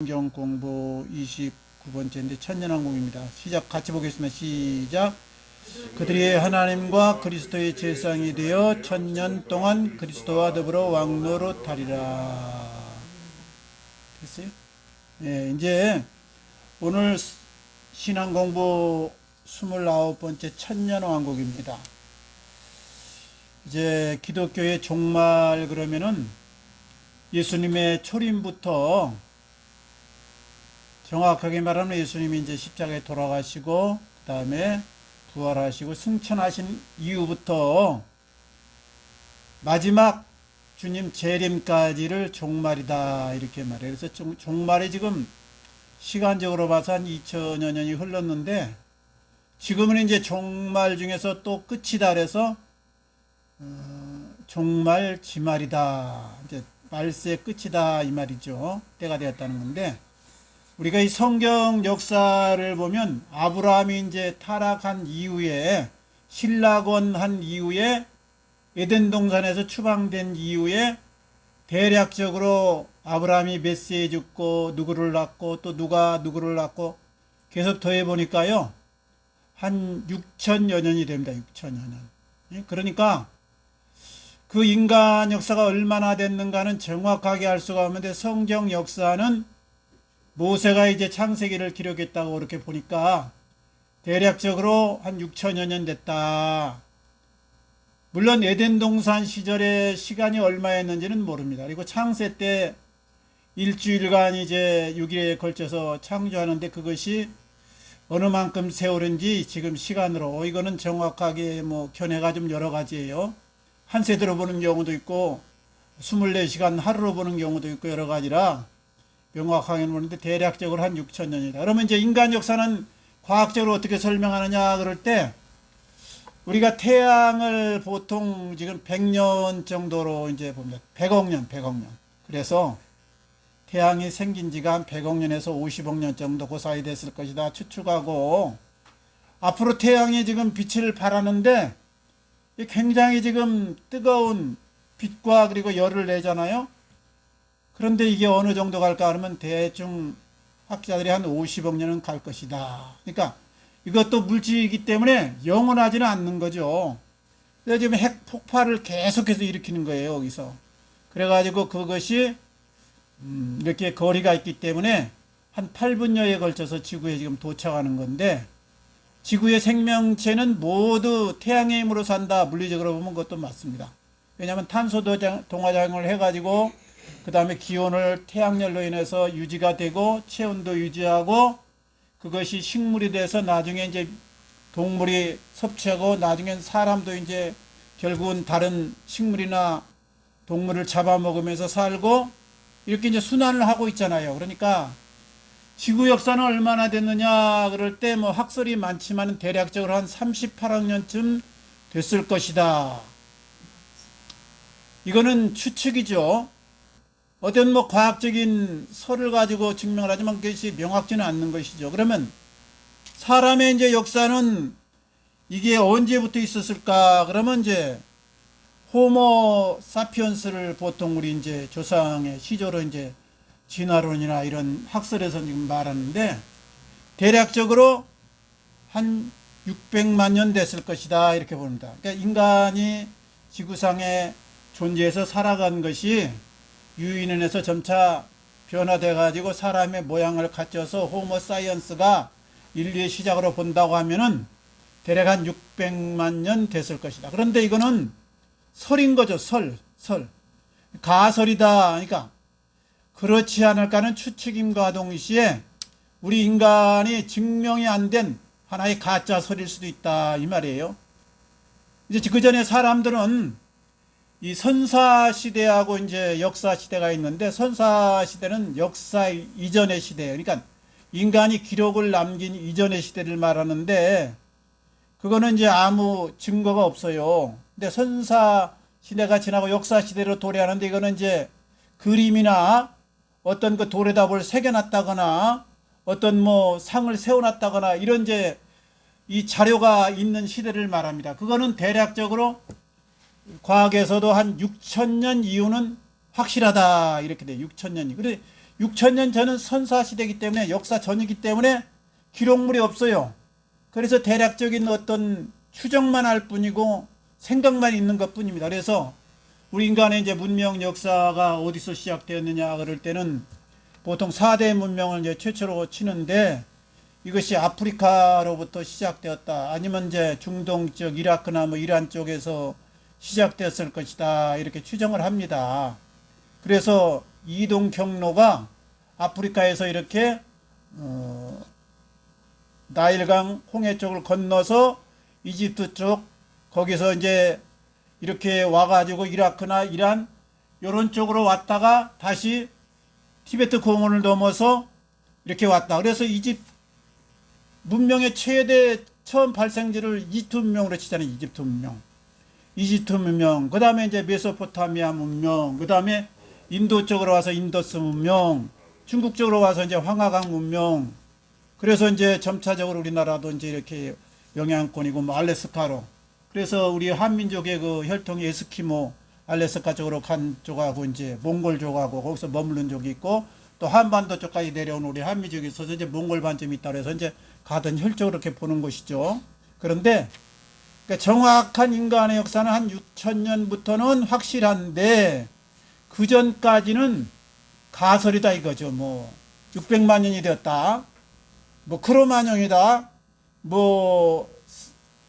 성경 공부 29번째인데 천년왕국입니다. 시작 같이 보겠습니다. 시작. 그들이 하나님과 그리스도의 제사장이 되어 천년 동안 그리스도와 더불어 왕노릇하리라. 됐어요? 예, 이제 오늘 신앙 공부 29번째 천년왕국입니다. 이제 기독교의 종말 그러면은 예수님의 초림부터 정확하게 말하면 예수님이 이제 십자가에 돌아가시고 그 다음에 부활하시고 승천하신 이후부터 마지막 주님 재림까지를 종말이다 이렇게 말해요. 그래서 종말이 지금 시간적으로 봐서 한 2000여 년이 흘렀는데 지금은 이제 종말 중에서 또 끝이다 그래서 종말 지말이다 이제 말세의 끝이다 이 말이죠. 때가 되었다는 건데 우리가 이 성경 역사를 보면 아브라함이 이제 타락한 이후에 신락원 이후에 에덴 동산에서 추방된 이후에 대략적으로 아브라함이 몇 세에 죽고 누구를 낳고 또 누가 누구를 낳고 계속 더해 보니까요 한 6천여 년이 됩니다. 6천여 년. 그러니까 그 인간 역사가 얼마나 됐는가는 정확하게 알 수가 없는데 성경 역사는 모세가 이제 창세기를 기록했다고 그렇게 보니까 대략적으로 한 6천여 년 됐다. 물론 에덴 동산 시절의 시간이 얼마였는지는 모릅니다. 그리고 창세 때 일주일간 이제 6일에 걸쳐서 창조하는데 그것이 어느 만큼 세월인지 지금 시간으로 이거는 정확하게 뭐 견해가 좀 여러 가지예요. 한 세대로 보는 경우도 있고 24시간 하루로 보는 경우도 있고 여러 가지라 명확하게 보는데 대략적으로 한 6천년이다. 그러면 이제 인간 역사는 과학적으로 어떻게 설명하느냐 그럴 때 우리가 태양을 보통 지금 100년 정도로 이제 봅니다. 100억 년. 그래서 태양이 생긴 지가 한 100억 년에서 50억 년 정도 그 사이 됐을 것이다 추측하고 앞으로 태양이 지금 빛을 발하는데 굉장히 지금 뜨거운 빛과 그리고 열을 내잖아요. 그런데 이게 어느 정도 갈까 하면 대충 학자들이 한 50억 년은 갈 것이다. 그러니까 이것도 물질이기 때문에 영원하지는 않는 거죠. 그래서 지금 핵 폭발을 계속해서 일으키는 거예요, 여기서. 그래가지고 그것이 이렇게 거리가 있기 때문에 한 8분여에 걸쳐서 지구에 지금 도착하는 건데 지구의 생명체는 모두 태양의 힘으로 산다. 물리적으로 보면 그것도 맞습니다. 왜냐하면 탄소 동화작용을 해가지고 그 다음에 기온을 태양열로 인해서 유지가 되고 체온도 유지하고 그것이 식물이 돼서 나중에 이제 동물이 섭취하고 나중엔 사람도 이제 결국은 다른 식물이나 동물을 잡아먹으면서 살고 이렇게 이제 순환을 하고 있잖아요. 그러니까 지구 역사는 얼마나 됐느냐 그럴 때 뭐 학설이 많지만 대략적으로 한 38억 년쯤 됐을 것이다. 이거는 추측이죠. 어떤 뭐 과학적인 설을 가지고 증명을 하지만 그것이 명확지는 않는 것이죠. 그러면 사람의 이제 역사는 이게 언제부터 있었을까? 그러면 이제 호모 사피언스를 보통 우리 이제 조상의 시조로 이제 진화론이나 이런 학설에서 지금 말하는데 대략적으로 한 600만 년 됐을 것이다 이렇게 봅니다. 그러니까 인간이 지구상에 존재해서 살아간 것이 유인원에서 점차 변화돼 가지고 사람의 모양을 갖춰서 호모 사이언스가 인류의 시작으로 본다고 하면은 대략 한 600만 년 됐을 것이다. 그런데 이거는 설인 거죠. 설. 가설이다. 그러니까 그렇지 않을까는 추측임과 동시에 우리 인간이 증명이 안 된 하나의 가짜 설일 수도 있다 이 말이에요. 이제 그 전에 사람들은 이 선사 시대하고 이제 역사 시대가 있는데 선사 시대는 역사 이전의 시대예요. 그러니까 인간이 기록을 남긴 이전의 시대를 말하는데 그거는 이제 아무 증거가 없어요. 근데 선사 시대가 지나고 역사 시대로 도래하는데 이거는 이제 그림이나 어떤 그 돌에다 뭘 새겨놨다거나 어떤 뭐 상을 세워놨다거나 이런 이제 이 자료가 있는 시대를 말합니다. 그거는 대략적으로 과학에서도 한 6천년 이후는 확실하다 이렇게 돼. 6천년이. 그래 6천년 전은 선사시대이기 때문에 역사 전이기 때문에 기록물이 없어요. 그래서 대략적인 어떤 추정만 할 뿐이고 생각만 있는 것 뿐입니다. 그래서 우리 인간의 이제 문명 역사가 어디서 시작되었느냐 그럴 때는 보통 4대 문명을 이제 최초로 치는데 이것이 아프리카로부터 시작되었다. 아니면 이제 중동 쪽 이라크나 뭐 이란 쪽에서 시작되었을 것이다. 이렇게 추정을 합니다. 그래서 이동 경로가 아프리카에서 이렇게 나일강 홍해 쪽을 건너서 이집트 쪽 거기서 이제 이렇게 와가지고 이라크나 이란 요런 쪽으로 왔다가 다시 티베트 공원을 넘어서 이렇게 왔다. 그래서 이집트 문명의 최대 처음 발생지를 이집트 문명으로 치잖아요. 이집트 문명. 이집트 문명. 그 다음에 이제 메소포타미아 문명. 그 다음에 인도 쪽으로 와서 인더스 문명. 중국 쪽으로 와서 이제 황하강 문명. 그래서 이제 점차적으로 우리나라도 이제 이렇게 영향권이고 뭐 알래스카로. 그래서 우리 한민족의 그 혈통이 에스키모 알래스카 쪽으로 간 쪽하고 이제 몽골 쪽하고 거기서 머무른 쪽이 있고 또 한반도 쪽까지 내려온 우리 한민족이 있어서 이제 몽골 반점이 있다 그래서 이제 가든 혈족으로 이렇게 보는 것이죠. 그런데 그러니까 정확한 인간의 역사는 한 6천년부터는 확실한데 그 전까지는 가설이다 이거죠. 뭐 600만 년이 되었다. 뭐 크로마뇽이다. 뭐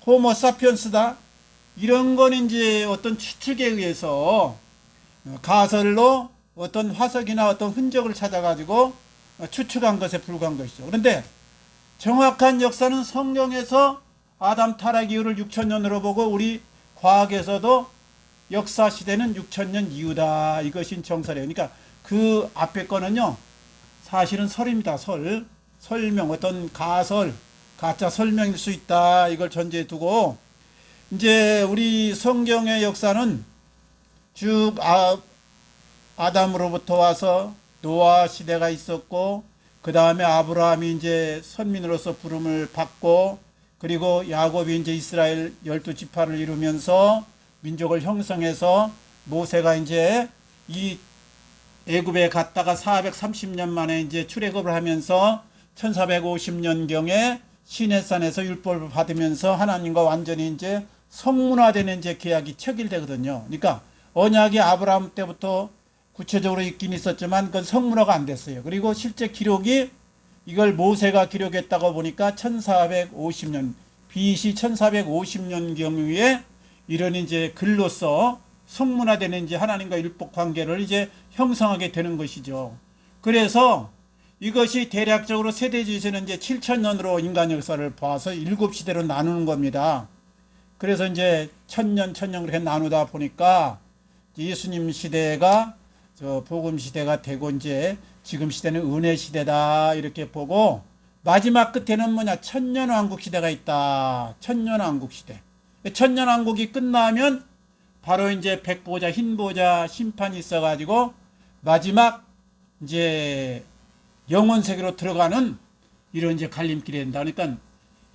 호모 사피엔스다. 이런 건 이제 어떤 추측에 의해서 가설로 어떤 화석이나 어떤 흔적을 찾아가지고 추측한 것에 불과한 것이죠. 그런데 정확한 역사는 성경에서 아담 타락 이후를 6천년으로 보고 우리 과학에서도 역사 시대는 6천년 이후다. 이것이 정설이에요. 그러니까 그 앞에 거는요. 사실은 설입니다. 설명, 어떤 가설, 가짜 설명일 수 있다. 이걸 전제해 두고 이제 우리 성경의 역사는 쭉 아담으로부터 와서 노아 시대가 있었고 그 다음에 아브라함이 이제 선민으로서 부름을 받고 그리고 야곱이 이제 이스라엘 12지파를 이루면서 민족을 형성해서 모세가 이제 이 애굽에 갔다가 430년 만에 이제 출애굽을 하면서 1450년경에 시내산에서 율법을 받으면서 하나님과 완전히 이제 성문화되는 이제 계약이 체결되거든요. 그러니까 언약이 아브라함 때부터 구체적으로 있긴 있었지만 그건 성문화가 안 됐어요. 그리고 실제 기록이 이걸 모세가 기록했다고 보니까 1450년 BC 1450년 경유에 이런 이제 글로서 성문화되는 이제 하나님과 율법 관계를 이제 형성하게 되는 것이죠. 그래서 이것이 대략적으로 세대주에서는 이제 7천년으로 인간 역사를 봐서 7시대로 나누는 겁니다. 그래서 이제 1000년 그렇게 나누다 보니까 예수님 시대가 복음 시대가 되고 이제 지금 시대는 은혜 시대다 이렇게 보고 마지막 끝에는 뭐냐 천년왕국 시대가 있다. 천년왕국 시대. 천년왕국이 끝나면 바로 이제 백보자 흰보자 심판이 있어가지고 마지막 이제 영원 세계로 들어가는 이런 이제 갈림길이 된다. 그러니까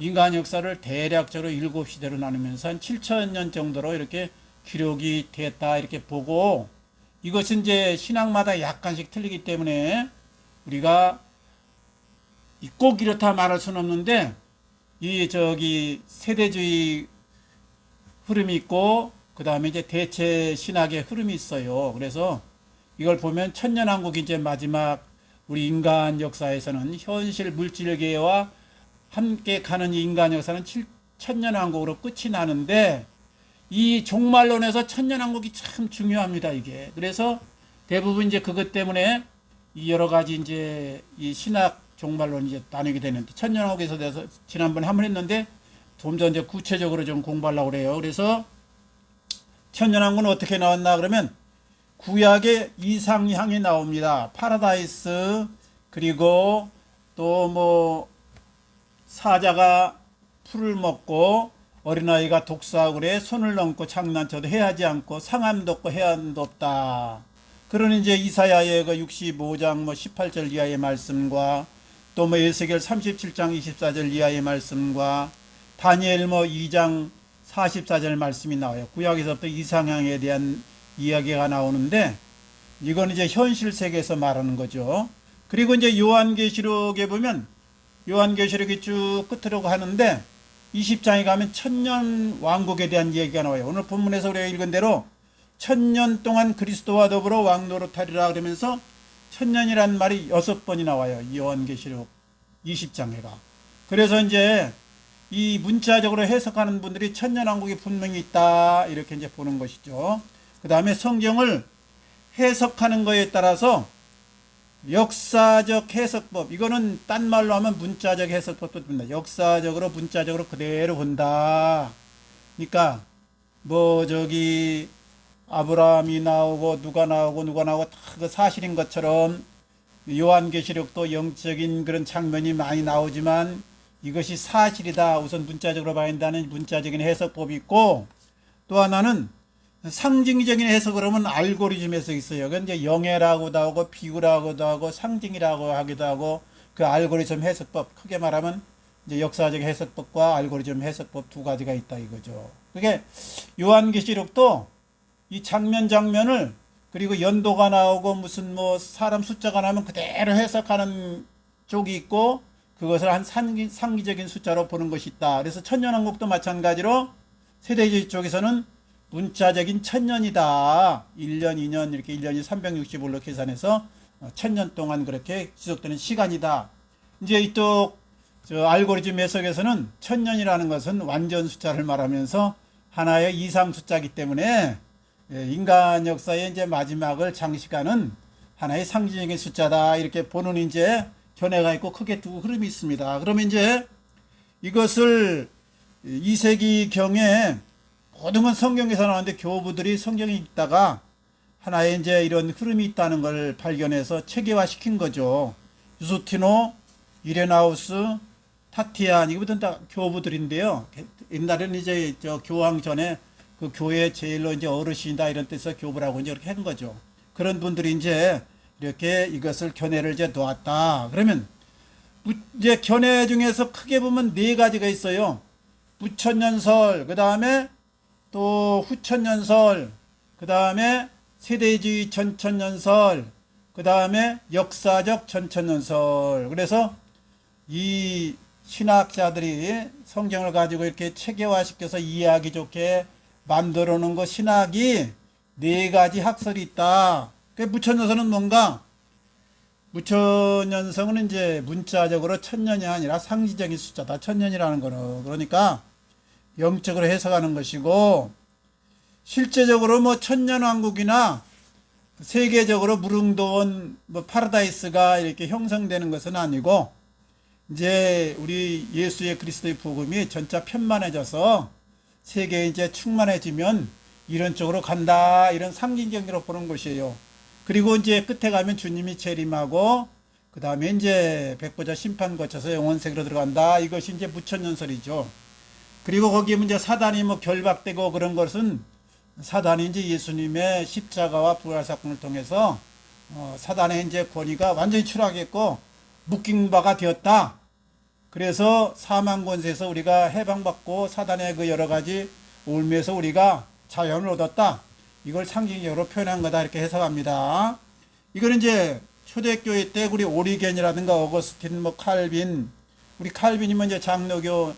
인간 역사를 대략적으로 7시대로 나누면서 한 7천년 정도로 이렇게 기록이 됐다 이렇게 보고 이것은 이제 신학마다 약간씩 틀리기 때문에 우리가 꼭 이렇다 말할 수는 없는데 이 세대주의 흐름이 있고 그 다음에 이제 대체 신학의 흐름이 있어요. 그래서 이걸 보면 천년왕국이 이제 마지막 우리 인간 역사에서는 현실 물질계와 함께 가는 이 인간 역사는 7천년왕국으로 끝이 나는데 이 종말론에서 천년왕국이 참 중요합니다, 이게. 그래서 대부분 이제 그것 때문에 이 여러 가지 이제 이 신학 종말론이 이제 나뉘게 되는데 천년왕국에서 대해서 지난번에 한번 했는데 좀 더 이제 구체적으로 좀 공부하려고 그래요. 그래서 천년왕국은 어떻게 나왔나 그러면 구약의 이상향이 나옵니다. 파라다이스 그리고 또 뭐 사자가 풀을 먹고 어린아이가 독사하고 그래 손을 넘고 장난쳐도 해하지 않고 상함도 없고 해안도 없다. 그런 이제 이사야의 그 65장 뭐 18절 이하의 말씀과 또 뭐 에스겔 37장 24절 이하의 말씀과 다니엘 뭐 2장 44절 말씀이 나와요. 구약에서부터 이상향에 대한 이야기가 나오는데 이건 이제 현실 세계에서 말하는 거죠. 그리고 이제 요한계시록에 보면 요한계시록이 쭉 끝으로 하는데 20장에 가면 천년 왕국에 대한 얘기가 나와요. 오늘 본문에서 우리가 읽은 대로 천년 동안 그리스도와 더불어 왕노릇하리라 그러면서 천년이라는 말이 6번이 나와요. 요한계시록 20장에가. 그래서 이제 이 문자적으로 해석하는 분들이 천년왕국이 분명히 있다 이렇게 이제 보는 것이죠. 그 다음에 성경을 해석하는 거에 따라서 역사적 해석법, 이거는 딴 말로 하면 문자적 해석법도 됩니다. 역사적으로 문자적으로 그대로 본다. 그러니까 뭐 저기 아브라함이 나오고 누가 나오고 다 그 사실인 것처럼 요한계시록도 영적인 그런 장면이 많이 나오지만 이것이 사실이다. 우선 문자적으로 봐야 한다는 문자적인 해석법이 있고, 또 하나는 상징적인 해석을 하면 알고리즘 해석이 있어요. 그건 이제 영예라고도 하고 비유라고도 하고 상징이라고 하기도 하고, 그 알고리즘 해석법, 크게 말하면 이제 역사적 해석법과 알고리즘 해석법 두 가지가 있다 이거죠. 그게 요한계시록도 이 장면을 그리고 연도가 나오고 무슨 뭐 사람 숫자가 나오면 그대로 해석하는 쪽이 있고, 그것을 한 상기적인 숫자로 보는 것이 있다. 그래서 천년왕국도 마찬가지로 세대주의 쪽에서는 문자적인 천년이다. 1년, 2년 이렇게 1년이 365로 계산해서 천년 동안 그렇게 지속되는 시간이다. 이제 이쪽 알고리즘 해석에서는 천년이라는 것은 완전 숫자를 말하면서 하나의 이상 숫자이기 때문에 인간 역사의 이제 마지막을 장식하는 하나의 상징적인 숫자다. 이렇게 보는 이제 견해가 있고 크게 두 흐름이 있습니다. 그러면 이제 이것을 2세기 경에 모든 건 성경에서 나오는데 교부들이 성경에 읽다가 하나의 이제 이런 흐름이 있다는 걸 발견해서 체계화 시킨 거죠. 유스티노, 이레나우스, 타티안, 이것들은 다 교부들인데요. 옛날에는 이제 교황 전에 그 교회 제일로 이제 어르신이다 이런 뜻에서 교부라고 이제 이렇게 한 거죠. 그런 분들이 이제 이렇게 이것을 견해를 이제 놓았다. 그러면 이제 견해 중에서 크게 보면 네 가지가 있어요. 무천년설, 그 다음에 또 후천년설, 그 다음에 세대주의 전천년설, 그 다음에 역사적 전천년설. 그래서 이 신학자들이 성경을 가지고 이렇게 체계화시켜서 이해하기 좋게 만들어 놓은 거 신학이 네 가지 학설이 있다. 무천년설은 뭔가? 무천년성은 이제 문자적으로 천년이 아니라 상징적인 숫자다. 천년이라는 거는. 그러니까 영적으로 해석하는 것이고, 실제적으로 뭐 천년왕국이나 세계적으로 무릉도원 뭐 파라다이스가 이렇게 형성되는 것은 아니고, 이제 우리 예수의 그리스도의 복음이 전차 편만해져서 세계에 이제 충만해지면 이런 쪽으로 간다. 이런 상징적으로 보는 것이에요. 그리고 이제 끝에 가면 주님이 재림하고, 그 다음에 이제 백보자 심판 거쳐서 영원세계로 들어간다. 이것이 이제 무천년설이죠. 그리고 거기에 이제 사단이 뭐 결박되고 그런 것은 사단이 이제 예수님의 십자가와 부활 사건을 통해서 사단의 이제 권위가 완전히 추락했고 묶인 바가 되었다. 그래서 사망 권세에서 우리가 해방받고 사단의 그 여러 가지 올무에서 우리가 자유를 얻었다. 이걸 상징적으로 표현한 거다. 이렇게 해석합니다. 이거는 이제 초대교회 때 우리 오리겐이라든가 어거스틴, 뭐 칼빈, 우리 칼빈이면 이제 장로교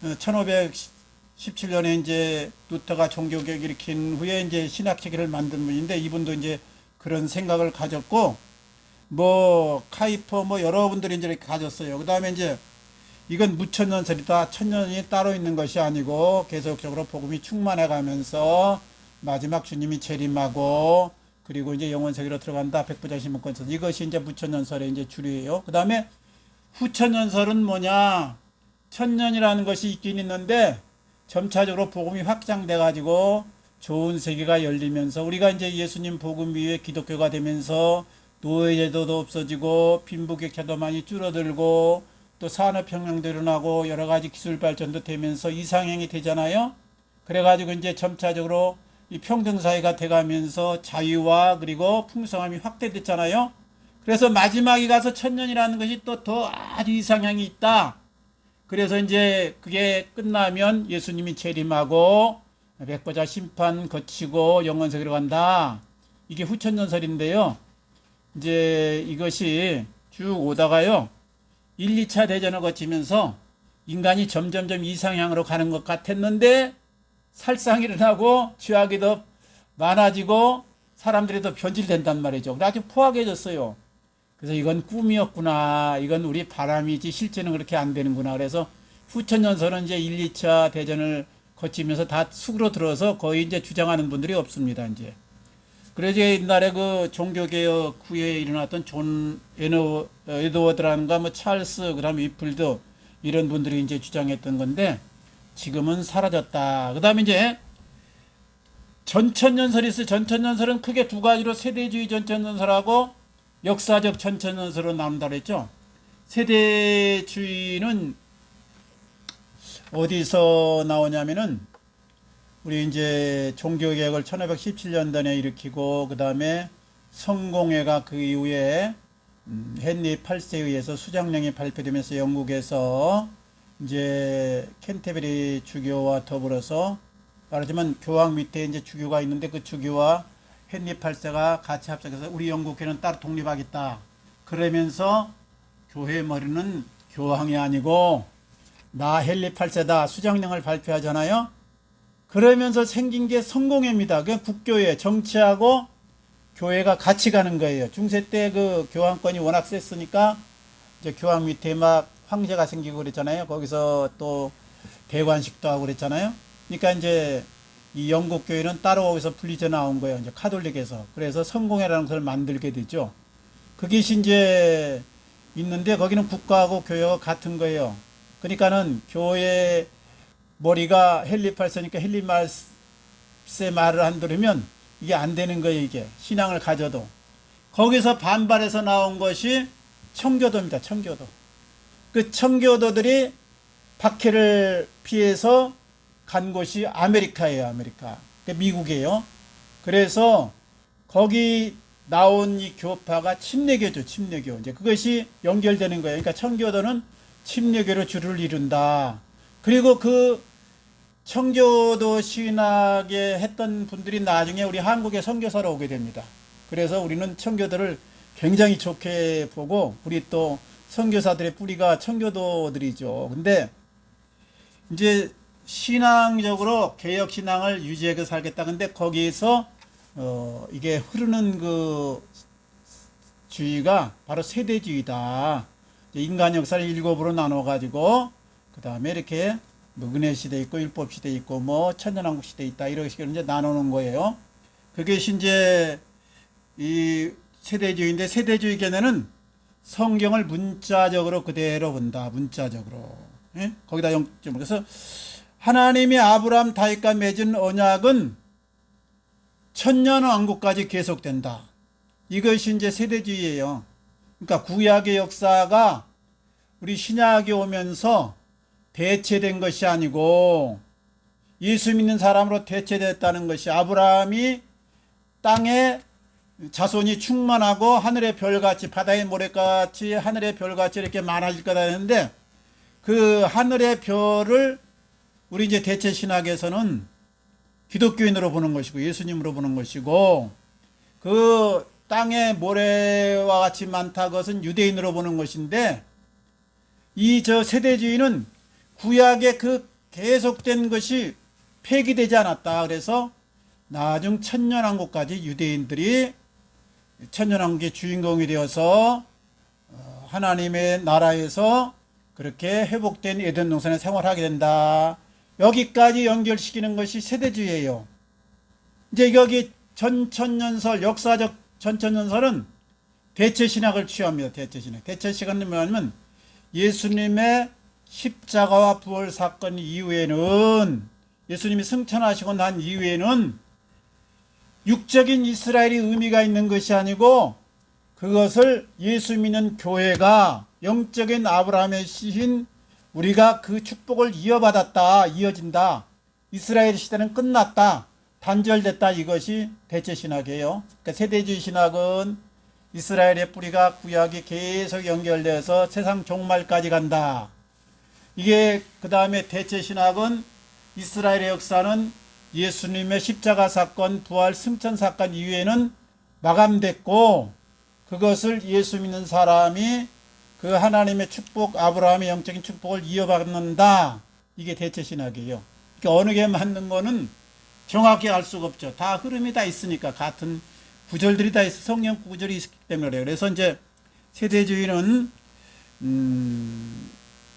1517년에 이제 루터가 종교개혁 일으킨 후에 이제 신학 체계를 만든 분인데, 이분도 이제 그런 생각을 가졌고, 뭐 카이퍼 뭐 여러분들이 이제 이렇게 가졌어요. 그 다음에 이제 이건 무천년설이다. 천년이 따로 있는 것이 아니고 계속적으로 복음이 충만해 가면서 마지막 주님이 재림하고 그리고 이제 영원세계로 들어간다. 백부자 신문권설. 이것이 이제 무천년설의 이제 주류예요. 그 다음에 후천년설은 뭐냐? 천년이라는 것이 있긴 있는데 점차적으로 복음이 확장돼 가지고 좋은 세계가 열리면서 우리가 이제 예수님 복음 위에 기독교가 되면서 노예제도도 없어지고 빈부격차도 많이 줄어들고 또 산업혁명도 일어나고 여러 가지 기술 발전도 되면서 이상행이 되잖아요. 그래가지고 이제 점차적으로 이 평등사회가 돼가면서 자유와 그리고 풍성함이 확대됐잖아요. 그래서 마지막에 가서 천년이라는 것이 또 더 아주 이상향이 있다. 그래서 이제 그게 끝나면 예수님이 재림하고 백보자 심판 거치고 영원세계로 간다. 이게 후천년설인데요. 이제 이것이 쭉 오다가요. 1, 2차 대전을 거치면서 인간이 점점점 이상향으로 가는 것 같았는데 살상이 일어나고 죄악이 더 많아지고 사람들이 더 변질된단 말이죠. 아주 포악해졌어요. 그래서 이건 꿈이었구나. 이건 우리 바람이지 실제는 그렇게 안 되는구나. 그래서 후천년설은 이제 1, 2차 대전을 거치면서 다 수그러들어서 거의 이제 주장하는 분들이 없습니다. 이제. 그래서 옛날에 그 종교개혁 후에 일어났던 존 에드워드라는가 뭐 찰스 그다음 위플드 이런 분들이 이제 주장했던 건데 지금은 사라졌다. 그다음에 이제 전천년설이 있어요. 전천년설은 크게 두 가지로 세대주의 전천년설하고 역사적 전천년설로 나눈다 그랬죠. 세대주의는 어디서 나오냐면은 우리 이제 종교개혁을 1517년도에 일으키고 그 다음에 성공회가 그 이후에 헨리 8세에 의해서 수장령이 발표되면서 영국에서 이제 캔터베리 주교와 더불어서 말하자면 교황 밑에 이제 주교가 있는데 그 주교와 헨리 8세가 같이 합작해서 우리 영국교회는 따로 독립하겠다. 그러면서 교회 머리는 교황이 아니고 나 헨리 8세다 수장령을 발표하잖아요. 그러면서 생긴 게 성공회입니다. 그 국교회 정치하고 교회가 같이 가는 거예요. 중세 때 그 교황권이 워낙 셌으니까 이제 교황 밑에 막 황제가 생기고 그랬잖아요. 거기서 또 대관식도 하고 그랬잖아요. 그러니까 이제 이 영국 교회는 따로 거기서 분리져 나온 거예요. 이제 카톨릭에서. 그래서 성공회라는 것을 만들게 되죠. 그게 이제 있는데 거기는 국가하고 교회가 같은 거예요. 그러니까는 교회 머리가 헨리 8세니까 헨리 8세 말을 안 들으면 이게 안 되는 거예요. 이게 신앙을 가져도. 거기서 반발해서 나온 것이 청교도입니다. 청교도. 그 청교도들이 박해를 피해서 간 곳이 아메리카예요. 아메리카. 미국이에요. 그래서 거기 나온 이 교파가 침례교죠. 침례교. 이제 그것이 연결되는 거예요. 그러니까 청교도는 침례교로 주를 이룬다. 그리고 그 청교도 신학에 했던 분들이 나중에 우리 한국에 선교사로 오게 됩니다. 그래서 우리는 청교도를 굉장히 좋게 보고 우리 또 선교사들의 뿌리가 청교도들이죠. 근데 이제 신앙적으로 개혁 신앙을 유지하고 살겠다. 근데 거기에서 이게 흐르는 그 주의가 바로 세대주의다. 인간 역사를 7으로 나눠 가지고 그 다음에 이렇게 뭐 은혜 시대 있고 율법 시대 있고 뭐 천년왕국 시대 있다 이런 식으로 이제 나누는 거예요. 그게 이제 이 세대주의인데 세대주의 견해는 성경을 문자적으로 그대로 본다. 문자적으로. 예? 거기다 0.5. 그래서 하나님이 아브라함 다윗과 맺은 언약은 천년왕국까지 계속된다. 이것이 이제 세대주의예요. 그러니까 구약의 역사가 우리 신약이 오면서 대체된 것이 아니고 예수 믿는 사람으로 대체됐다는 것이 아브라함이 땅에 자손이 충만하고 하늘의 별같이 바다의 모래같이 하늘의 별같이 이렇게 많아질 거다 했는데 그 하늘의 별을 우리 이제 대체 신학에서는 기독교인으로 보는 것이고 예수님으로 보는 것이고 그 땅의 모래와 같이 많다 것은 유대인으로 보는 것인데 이 세대주의는 구약의 그 계속된 것이 폐기되지 않았다. 그래서 나중 천년왕국까지 유대인들이 천년왕국의 주인공이 되어서 하나님의 나라에서 그렇게 회복된 에덴 동산에 생활하게 된다. 여기까지 연결시키는 것이 세대주의예요. 이제 여기 전천년설, 역사적 전천년설은 대체신학을 취합니다. 대체신학. 대체신학은 뭐냐면 예수님의 십자가와 부활 사건 이후에는 예수님이 승천하시고 난 이후에는 육적인 이스라엘이 의미가 있는 것이 아니고 그것을 예수 믿는 교회가 영적인 아브라함의 씨인 우리가 그 축복을 이어받았다. 이어진다. 이스라엘 시대는 끝났다. 단절됐다. 이것이 대체신학이에요. 그러니까 세대주의 신학은 이스라엘의 뿌리가 구약이 계속 연결되어서 세상 종말까지 간다. 이게 그 다음에 대체신학은 이스라엘의 역사는 예수님의 십자가 사건, 부활, 승천 사건 이후에는 마감됐고 그것을 예수 믿는 사람이 그 하나님의 축복, 아브라함의 영적인 축복을 이어받는다. 이게 대체신학이에요. 그러니까 어느 게 맞는 거는 정확히 알 수가 없죠. 다 흐름이 다 있으니까, 같은 구절들이 다 있어, 성경 구절이 있기 때문에 그래요. 그래서 이제 세대주의는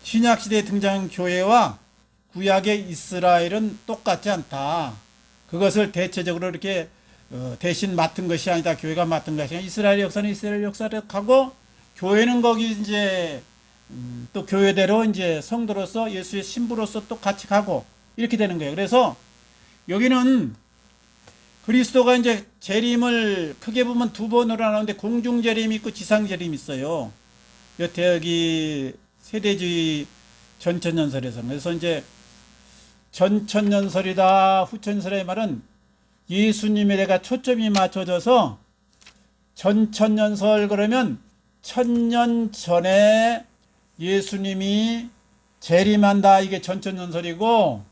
신약 시대에 등장한 교회와 구약의 이스라엘은 똑같지 않다. 그것을 대체적으로 이렇게 대신 맡은 것이 아니다. 교회가 맡은 것이 아니라 이스라엘 역사는 이스라엘 역사를 하고, 교회는 거기 이제 또 교회대로 이제 성도로서 예수의 신부로서 또 같이 가고 이렇게 되는 거예요. 그래서 여기는 그리스도가 이제 재림을 크게 보면 두 번으로 나누는데, 공중 재림이 있고 지상 재림이 있어요. 여태 여기 세대주의 전천년설에서. 그래서 이제 전천년설이다, 후천년설의 말은 예수님에 대가 초점이 맞춰져서, 전천년설 그러면 1000년 전에 예수님이 재림한다, 이게 전천년설이고,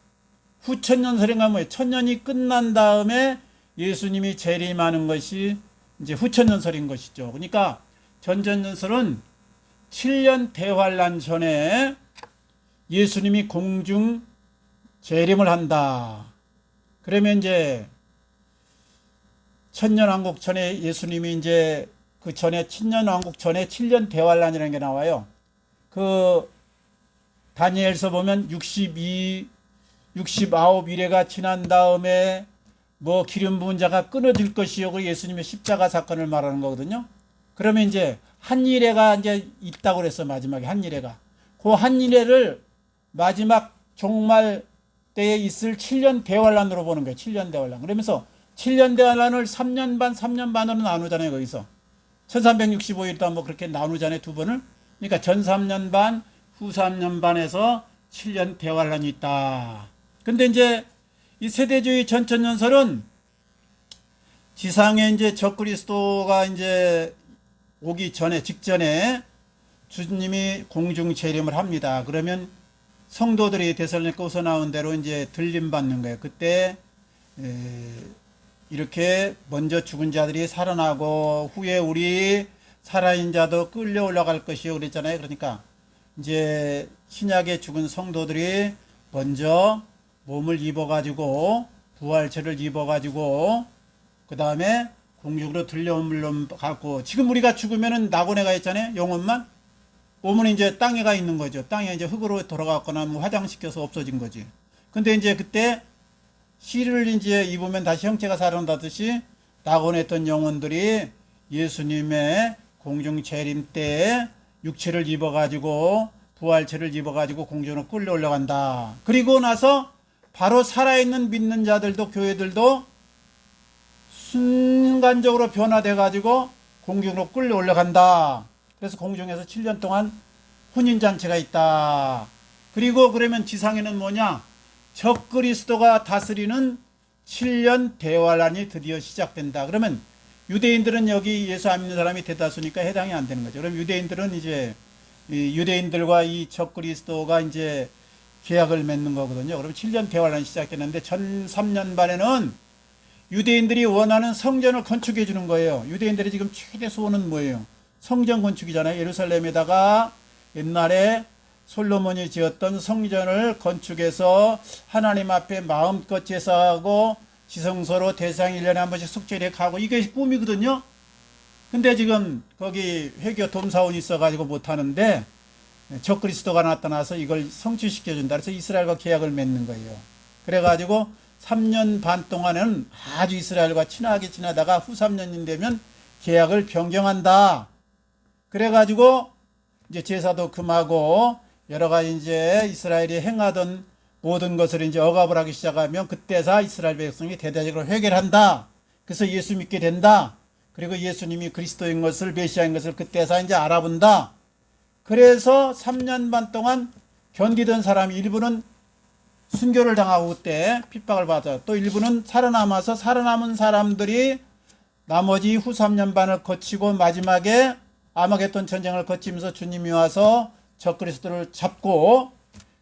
후천년설인가 뭐예요? 1000년이 끝난 다음에 예수님이 재림하는 것이 이제 후천년설인 것이죠. 그러니까 전천년설은 7년 대환란 전에 예수님이 공중 재림을 한다. 그러면 이제 천년왕국 전에 예수님이 이제 그 전에 천년왕국 전에 7년 대환란이라는 게 나와요. 그 다니엘서 보면 69일회가 지난 다음에 뭐 기름 부은 자가 끊어질 것이요, 그 예수님의 십자가 사건을 말하는 거거든요. 그러면 이제 한일회가 이제 있다고 그랬어. 마지막에 한일회가, 그 한일회를 마지막 종말 때에 있을 7년 대환란으로 보는 거예요. 7년 대환란. 그러면서 7년 대환란을 3년 반, 3년 반으로 나누잖아요. 거기서 1365일 뭐 그렇게 나누잖아요. 두 번을. 그러니까 전 3년 반, 후 3년 반에서 7년 대환란이 있다. 근데 이제 이 세대주의 전천년설은 지상에 이제 적그리스도가 이제 오기 전에, 직전에 주님이 공중 재림을 합니다. 그러면 성도들이 데살로니가서 나온 대로 이제 들림 받는 거예요. 그때 이렇게 먼저 죽은 자들이 살아나고, 후에 우리 살아있는 자도 끌려 올라갈 것이요 그랬잖아요. 그러니까 이제 신약에 죽은 성도들이 먼저 몸을 입어가지고, 부활체를 입어가지고, 그 다음에 공중으로 들려옴을 갖고, 지금 우리가 죽으면은 낙원에 가 있잖아요. 영혼만. 몸은 이제 땅에 가 있는 거죠. 땅에 이제 흙으로 돌아갔거나 뭐 화장시켜서 없어진 거지. 근데 이제 그때 씨를 이제 입으면 다시 형체가 살아난다듯이, 낙원에 있던 영혼들이 예수님의 공중 재림 때 육체를 입어가지고, 부활체를 입어가지고 공중으로 끌려 올라간다. 그리고 나서 바로 살아있는 믿는 자들도, 교회들도 순간적으로 변화돼가지고 공중으로 끌려 올라간다. 그래서 공중에서 7년 동안 혼인잔치가 있다. 그리고 그러면 지상에는 뭐냐? 적그리스도가 다스리는 7년 대환란이 드디어 시작된다. 그러면 유대인들은 여기 예수 안 믿는 사람이 대다수니까 해당이 안 되는 거죠. 그럼 유대인들은 이제 유대인들과 이 적그리스도가 이제 계약을 맺는 거거든요. 그럼 7년 대환란이 시작되는데, 전 3년 반에는 유대인들이 원하는 성전을 건축해 주는 거예요. 유대인들이 지금 최대 소원은 뭐예요? 성전 건축이잖아요. 예루살렘에다가 옛날에 솔로몬이 지었던 성전을 건축해서 하나님 앞에 마음껏 제사하고 지성소로 대상 1년에 한 번씩 속죄를 가고, 이게 꿈이거든요. 근데 지금 거기 회교 dom사원이 있어가지고 못하는데, 적그리스도가 나타나서 이걸 성취시켜준다. 그래서 이스라엘과 계약을 맺는 거예요. 그래가지고 3년 반 동안은 아주 이스라엘과 친하게 지내다가 후 3년이 되면 계약을 변경한다. 그래가지고 이제 제사도 금하고 여러 가지 이제 이스라엘이 행하던 모든 것을 이제 억압을 하기 시작하면, 그때서 이스라엘 백성이 대대적으로 회개를 한다. 그래서 예수 믿게 된다. 그리고 예수님이 그리스도인 것을, 메시아인 것을 그때서 이제 알아본다. 그래서 3년 반 동안 견디던 사람이 일부는 순교를 당하고 그때 핍박을 받아, 또 일부는 살아남아서, 살아남은 사람들이 나머지 후 3년 반을 거치고 마지막에 아마겟돈 전쟁을 거치면서 주님이 와서 적그리스도를 잡고,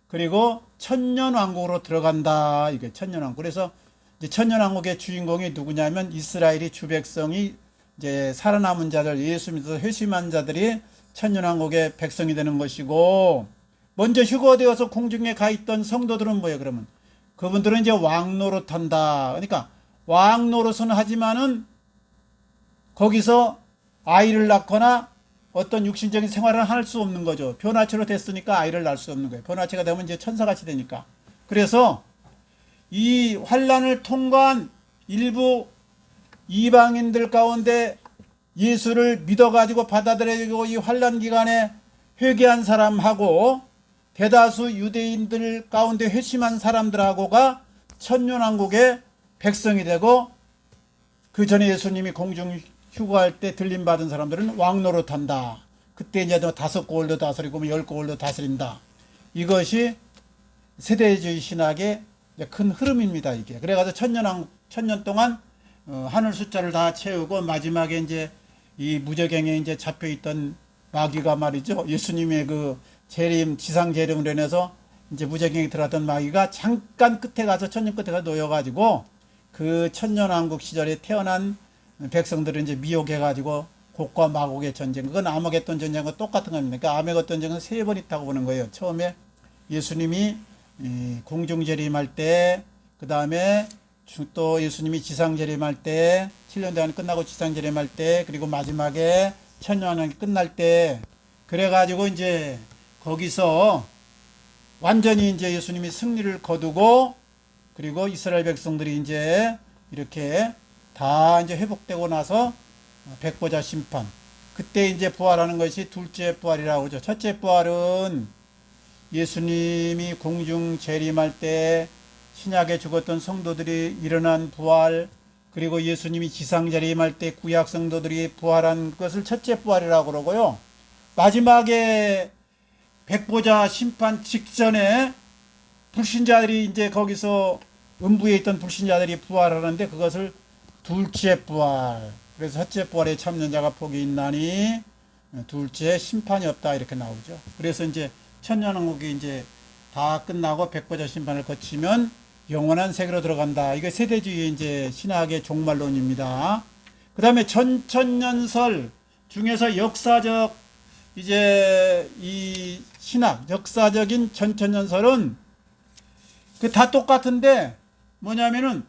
그리고 천년왕국으로 들어간다. 이게 천년왕국. 그래서 이제 천년왕국의 주인공이 누구냐면 이스라엘이, 주백성이 이제 살아남은 자들, 예수 믿어서 회심한 자들이 천년왕국의 백성이 되는 것이고, 먼저 휴거되어서 공중에 가 있던 성도들은 뭐예요? 그러면 그분들은 이제 왕노릇한다. 그러니까 왕노릇은 하지만은 거기서 아이를 낳거나 어떤 육신적인 생활을 할 수 없는 거죠. 변화체로 됐으니까 아이를 낳을 수 없는 거예요. 변화체가 되면 이제 천사같이 되니까. 그래서 이 환란을 통과한 일부 이방인들 가운데 예수를 믿어가지고 받아들이고 이 환란 기간에 회개한 사람하고 대다수 유대인들 가운데 회심한 사람들하고가 천년왕국의 백성이 되고, 그 전에 예수님이 공중 휴거할 때 들림받은 사람들은 왕노릇한다. 그때 이제 5고을도 다스리고 10고을도 다스린다. 이것이 세대주의 신학의 큰 흐름입니다. 이게 그래가지고 천년 동안 하늘 숫자를 다 채우고 마지막에 이제 이 무저갱에 이제 잡혀 있던 마귀가 말이죠. 예수님의 그 재림, 지상 재림으로 인해서 이제 무저갱에 들어갔던 마귀가 잠깐 끝에 가서 천년 끝에 가서 놓여가지고 그 천년왕국 시절에 태어난 백성들을 이제 미혹해가지고 곡과 마곡의 전쟁, 그건 아마겟돈 전쟁과 똑같은 겁니다. 그러니까 아마겟돈 전쟁은 3번 있다고 보는 거예요. 처음에 예수님이 공중 재림할 때, 그 다음에 또 예수님이 지상 재림할 때, 7년 동안 끝나고 지상 재림할 때, 그리고 마지막에 천년왕국이 끝날 때, 그래가지고 이제 거기서 완전히 이제 예수님이 승리를 거두고, 그리고 이스라엘 백성들이 이제 이렇게 다 이제 회복되고 나서 백보자 심판, 그때 이제 부활하는 것이 둘째 부활이라고 하죠. 첫째 부활은 예수님이 공중 재림할 때 신약에 죽었던 성도들이 일어난 부활, 그리고 예수님이 지상 재림할 때 구약 성도들이 부활한 것을 첫째 부활이라고 그러고요. 마지막에 백보자 심판 직전에 불신자들이 이제 거기서 음부에 있던 불신자들이 부활하는데 그것을 둘째 부활. 그래서 첫째 부활에 참는 자가 복이 있나니 둘째 심판이 없다 이렇게 나오죠. 그래서 이제 천년왕국이 이제 다 끝나고 백보자 심판을 거치면 영원한 세계로 들어간다. 이게 세대주의 이제 신학의 종말론입니다. 그 다음에 전천년설 중에서 역사적 이제 이 신학, 역사적인 전천년설은 그 다 똑같은데 뭐냐면은,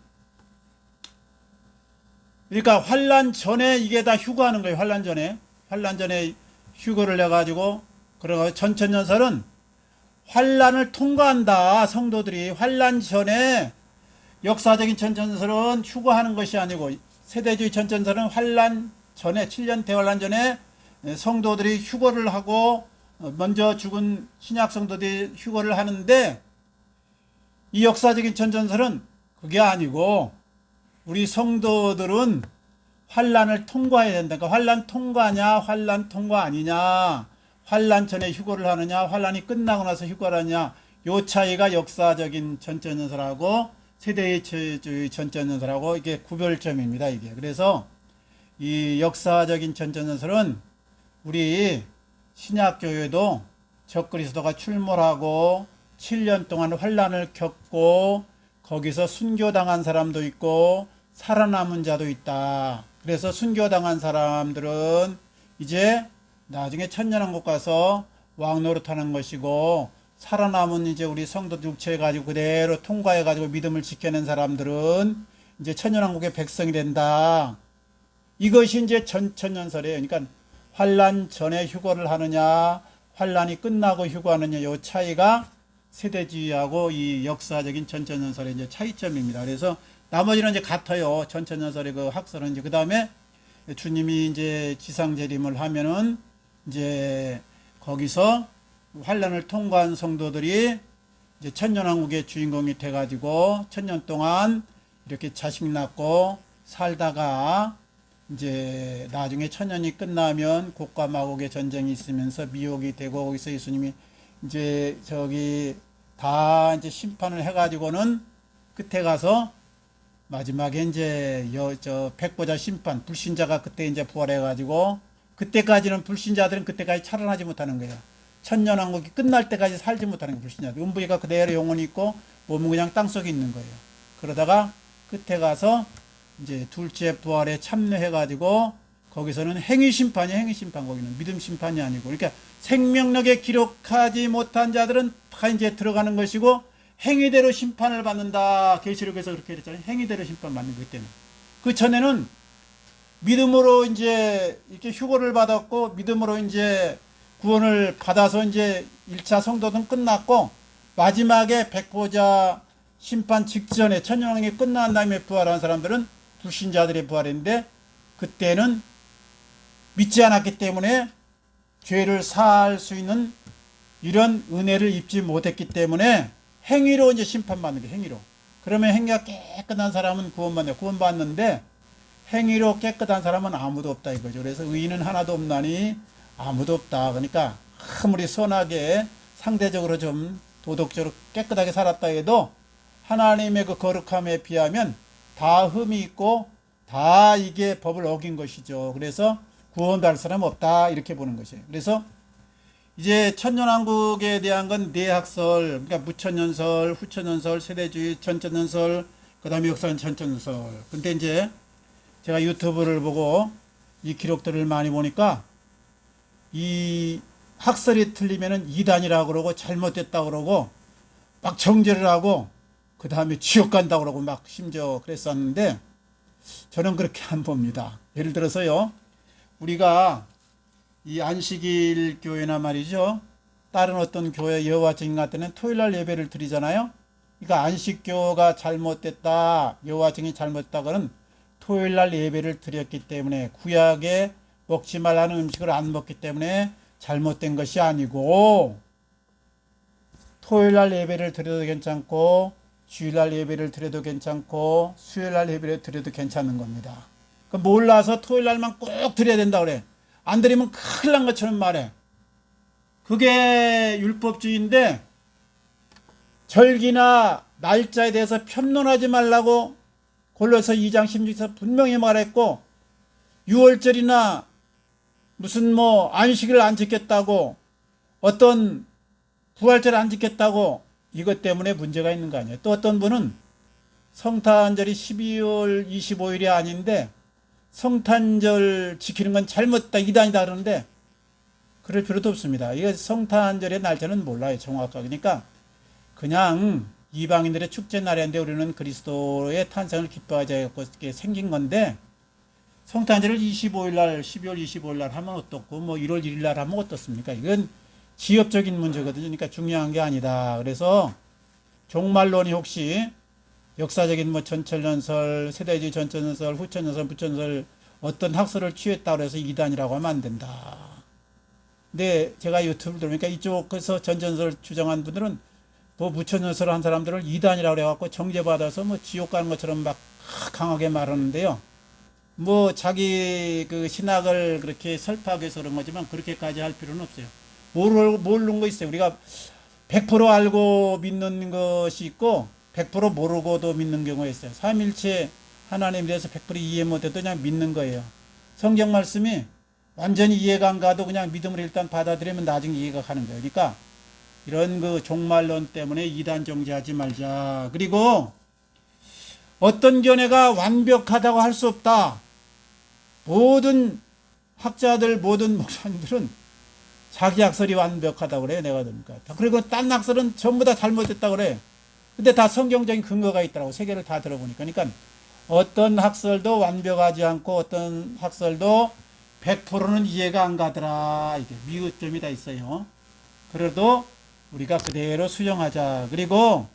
그러니까 환란 전에 이게 다 휴거하는 거예요. 환란 전에 휴거를 해가지고, 그래서 전천년설은 환란을 통과한다. 성도들이 환란 전에, 역사적인 전천년설은 휴거하는 것이 아니고 세대주의 전천년설은 환란 전에 7년 대환란 전에 성도들이 휴거를 하고 먼저 죽은 신약 성도들이 휴거를 하는데, 이 역사적인 전천년설은 그게 아니고 우리 성도들은 환란을 통과해야 된다. 그러니까 환란 통과냐, 환란 통과 아니냐, 환란 전에 휴거를 하느냐, 환란이 끝나고 나서 휴거를 하느냐, 요 차이가 역사적인 전천년설하고 세대주의 전천년설하고 이게 구별점입니다. 이게 그래서 이 역사적인 전천년설은 우리 신약교회도 적그리스도가 출몰하고 7년 동안 환란을 겪고 거기서 순교당한 사람도 있고 살아남은 자도 있다. 그래서 순교당한 사람들은 이제 나중에 천년왕국 가서 왕노릇하는 것이고, 살아남은 이제 우리 성도 육체 가지고 그대로 통과해 가지고 믿음을 지켜낸 사람들은 이제 천년왕국의 백성이 된다. 이것이 이제 전천년설이에요. 그러니까 환란 전에 휴거를 하느냐, 환란이 끝나고 휴거하느냐, 요 차이가 세대주의하고 이 역사적인 전천년설의 이제 차이점입니다. 그래서 나머지는 이제 같아요. 전천년설의 그 학설은 이제 그 다음에 주님이 이제 지상재림을 하면은 이제 거기서 환란을 통과한 성도들이 이제 천년왕국의 주인공이 돼가지고 천년 동안 이렇게 자식 낳고 살다가 이제 나중에 천년이 끝나면 곡과 마곡의 전쟁이 있으면서 미혹이 되고, 거기서 예수님이 이제 저기 다 이제 심판을 해가지고는 끝에 가서 마지막에 이제 저 백보자 심판, 불신자가 그때 이제 부활해가지고, 그때까지는 불신자들은 그때까지 살아나지 못하는 거예요. 천년왕국이 끝날 때까지 살지 못하는 거예요. 불신자들 음부가 그대로 영혼이 있고 몸은 그냥 땅속에 있는 거예요. 그러다가 끝에 가서 이제 둘째 부활에 참여해가지고 거기서는 행위 심판이 행위 심판, 거기는 믿음 심판이 아니고, 그러니까 생명력에 기록하지 못한 자들은 다 이제 들어가는 것이고, 행위대로 심판을 받는다. 계시록에서 그렇게 했잖아요. 행위대로 심판 받는 것 때문에. 그 전에는 믿음으로 이제 이렇게 휴거를 받았고, 믿음으로 이제 구원을 받아서 이제 1차 성도는 끝났고, 마지막에 백보자 심판 직전에 천년왕이 끝난 다음에 부활한 사람들은 불신자들의 부활인데, 그때는 믿지 않았기 때문에 죄를 사할 수 있는 이런 은혜를 입지 못했기 때문에 행위로 이제 심판받는 게 행위로. 그러면 행위가 깨끗한 사람은 구원받네. 구원받는데 행위로 깨끗한 사람은 아무도 없다 이거죠. 그래서 의인은 하나도 없나니 아무도 없다. 그러니까 아무리 선하게 상대적으로 좀 도덕적으로 깨끗하게 살았다 해도 하나님의 그 거룩함에 비하면 다 흠이 있고 다 이게 법을 어긴 것이죠. 그래서 구원받을 사람 없다 이렇게 보는 것이에요. 그래서 이제 천년왕국에 대한 건 내학설, 그러니까 무천년설, 후천년설, 세대주의, 전천년설, 그 다음에 역사는 전천년설. 근데 이제 제가 유튜브를 보고 이 기록들을 많이 보니까 이 학설이 틀리면은 이단이라고 그러고 잘못됐다고 그러고 막 정죄를 하고 그 다음에 지옥 간다고 그러고 막 심지어 그랬었는데 저는 그렇게 안 봅니다. 예를 들어서요, 우리가 이 안식일 교회나 말이죠, 다른 어떤 교회 여호와 증인 같은 데는 토요일날 예배를 드리잖아요. 그러니까 안식교가 잘못됐다, 여호와 증인이 잘못됐다고는 토요일날 예배를 드렸기 때문에 구약에 먹지 말라는 음식을 안 먹기 때문에 잘못된 것이 아니고, 토요일날 예배를 드려도 괜찮고 주일날 예배를 드려도 괜찮고 수요일날 예배를 드려도 괜찮은 겁니다. 몰라서 토요일날만 꼭 드려야 된다 그래. 안 드리면 큰일 난 것처럼 말해. 그게 율법주의인데, 절기나 날짜에 대해서 편론하지 말라고 골로새 2장 16절에서 분명히 말했고, 6월절이나 무슨 뭐 안식일을 안 지켰다고, 어떤 부활절 안 지켰다고 이것 때문에 문제가 있는 거 아니에요. 또 어떤 분은 성탄절이 12월 25일이 아닌데 성탄절 지키는 건 잘못다, 이단이다 그러는데 그럴 필요도 없습니다. 이거 성탄절의 날짜는 몰라요, 정확하게. 그러니까 그냥 이방인들의 축제 날인데 우리는 그리스도의 탄생을 기뻐하자 이렇게 생긴 건데, 성탄절을 25일 날, 12월 25일 날 하면 어떻고 뭐 1월 1일 날 하면 어떻습니까? 이건 지엽적인 문제거든요. 그러니까 중요한 게 아니다. 그래서 종말론이 혹시 역사적인 뭐 전천년설, 세대주의 전천년설, 후천년설, 부천년설 어떤 학설을 취했다고 해서 이단이라고 하면 안 된다. 근데 제가 유튜브 들으니까 이쪽에서 전천년설 주장한 분들은 뭐 무천년설 한 사람들을 이단이라고 해갖고 정죄받아서 뭐 지옥 가는 것처럼 막 강하게 말하는데요. 뭐 자기 그 신학을 그렇게 설파하기 위해서 그런 거지만 그렇게까지 할 필요는 없어요. 모르는 거 있어요. 우리가 100% 알고 믿는 것이 있고 100% 모르고도 믿는 경우가 있어요. 삼일체 하나님에 대해서 100% 이해 못해도 그냥 믿는 거예요. 성경 말씀이 완전히 이해가 안 가도 그냥 믿음으로 일단 받아들이면 나중에 이해가 가는 거예요. 그러니까 이런 그 종말론 때문에 이단 정죄하지 말자. 그리고 어떤 견해가 완벽하다고 할 수 없다. 모든 학자들, 모든 목사님들은 자기 학설이 완벽하다고 그래요. 내가 그러니까. 그리고 딴 학설은 전부 다 잘못됐다고 그래. 근데 다 성경적인 근거가 있더라고. 세 개를 다 들어보니까. 그러니까 어떤 학설도 완벽하지 않고 어떤 학설도 100%는 이해가 안 가더라. 이게 미흡점이 다 있어요. 그래도 우리가 그대로 수용하자. 그리고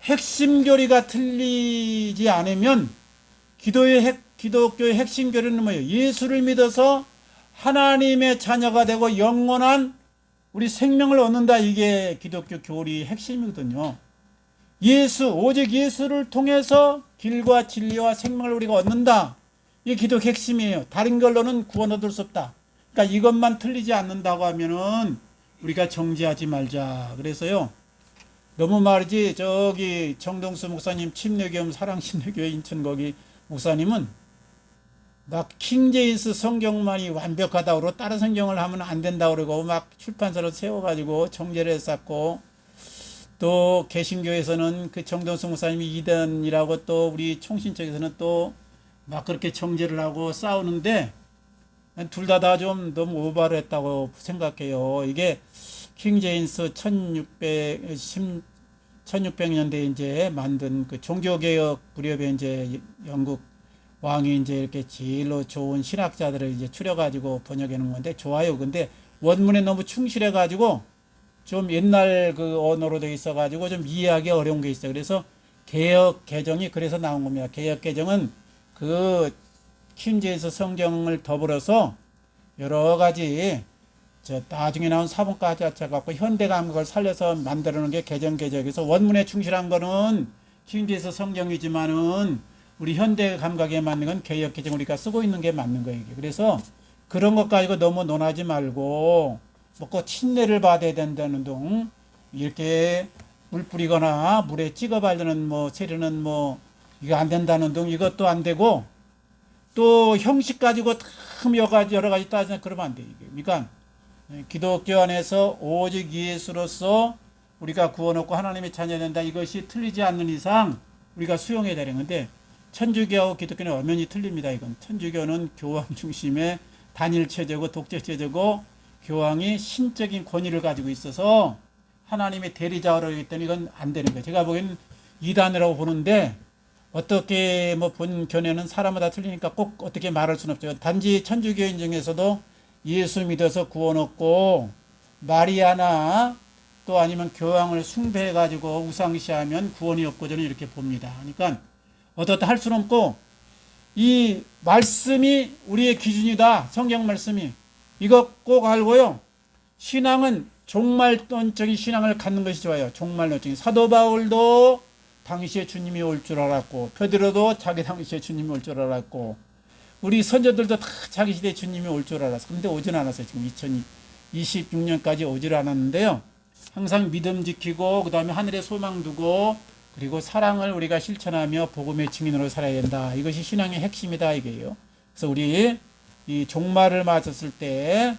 핵심 교리가 틀리지 않으면 기독교의 핵심 교리는 뭐예요? 예수를 믿어서 하나님의 자녀가 되고 영원한 우리 생명을 얻는다. 이게 기독교 교리의 핵심이거든요. 오직 예수를 통해서 길과 진리와 생명을 우리가 얻는다. 이게 기독 핵심이에요. 다른 걸로는 구원 얻을 수 없다. 그러니까 이것만 틀리지 않는다고 하면은 우리가 정죄하지 말자. 그래서요, 너무 말이지, 저기 정동수 목사님 침례교회 사랑침례교회 인천 거기 목사님은 막 킹제임스 성경만이 완벽하다고 그러고 다른 성경을 하면 안 된다고 그러고 막 출판사로 세워가지고 정죄를 했었고, 또 개신교에서는 그 정동수 목사님이 이단이라고 또 우리 총신 쪽에서는 또 막 그렇게 정죄를 하고 싸우는데, 둘 다 좀 너무 오버를 했다고 생각해요. 이게 킹 제임스 1600년대 이제 만든 그 종교개혁 무렵에 이제 영국 왕이 이제 이렇게 제일로 좋은 신학자들을 이제 추려가지고 번역해 놓은 건데 좋아요. 근데 원문에 너무 충실해가지고 좀 옛날 그 언어로 되어 있어가지고 좀 이해하기 어려운 게 있어요. 그래서 개역 개정이 그래서 나온 겁니다. 개역 개정은 그 킹제임스 성경을 더불어서 여러 가지 저 나중에 나온 사본까지 갖고 현대 감각을 살려서 만들어 놓은 게 개정개혁에서 원문에 충실한 거는 킹제임스 성경이지만은 우리 현대 감각에 맞는 건 개역 개정 우리가 쓰고 있는 게 맞는 거예요. 그래서 그런 것 가지고 너무 논하지 말고 뭐꼭 친례를 받아야 된다는 등 이렇게 물 뿌리거나 물에 찍어 바르는 뭐 세례는 뭐 이거 안 된다는 등 이것도 안 되고 또 형식 가지고 참 여러 가지 따지면 그러면 안 돼. 그러니까 기독교 안에서 오직 예수로서 우리가 구원 얻고 하나님의 자녀 된다. 이것이 틀리지 않는 이상 우리가 수용해야 되는 건데 천주교하고 기독교는 엄연히 틀립니다. 이건 천주교는 교황 중심의 단일 체제고 독재 체제고 교황이 신적인 권위를 가지고 있어서 하나님의 대리자로 하기 때문에 이건 안 되는 거예요. 제가 보기에는 이단이라고 보는데 어떻게 뭐 본 견해는 사람마다 틀리니까 꼭 어떻게 말할 수는 없죠. 단지 천주교인 중에서도 예수 믿어서 구원 얻고 마리아나 또 아니면 교황을 숭배해 가지고 우상시하면 구원이 없고 저는 이렇게 봅니다. 그러니까 어떻다 할 수는 없고 이 말씀이 우리의 기준이다. 성경 말씀이 이거 꼭 알고요. 신앙은 종말론적인 신앙을 갖는 것이 좋아요. 종말론적인 사도 바울도 당시에 주님이 올 줄 알았고 베드로도 자기 당시에 주님이 올 줄 알았고 우리 선조들도 다 자기 시대에 주님이 올 줄 알았어. 근데 오진 않았어요. 지금 2026년까지 오질 않았는데요. 항상 믿음 지키고 그 다음에 하늘에 소망 두고 그리고 사랑을 우리가 실천하며 복음의 증인으로 살아야 된다. 이것이 신앙의 핵심이다 이게요. 그래서 우리 이 종말을 맞았을 때